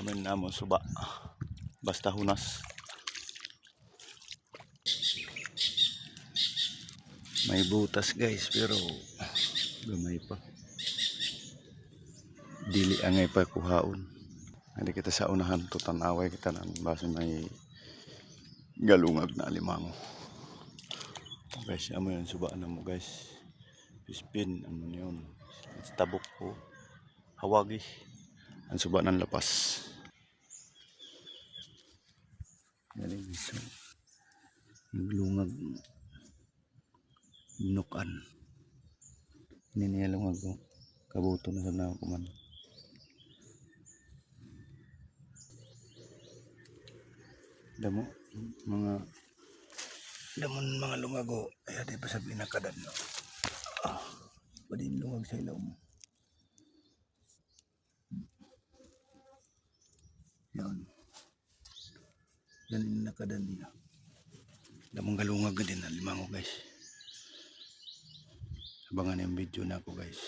namin namo suba. Basta hunas. May butas guys pero gamay pa. Dili angay pa kuhaon. Hindi kita sa unahan to tanaway kita nang base may galungag na alimango. Guys, amo yan suba na mo guys. Pispin ano yun. Tabok po. Hawagi. Ang suba ng lapas. Galing so. Lungag binukan. Hindi niya lungag ko. Kabuto na sa nakuman. Damo mga lungago. Ay di pa sabihin na kadan no. Pwede lungag sa ilaw mo. Yan. Yan yung nakadan niya. Damang galungag din na limango guys. Abangan yung video na ako guys.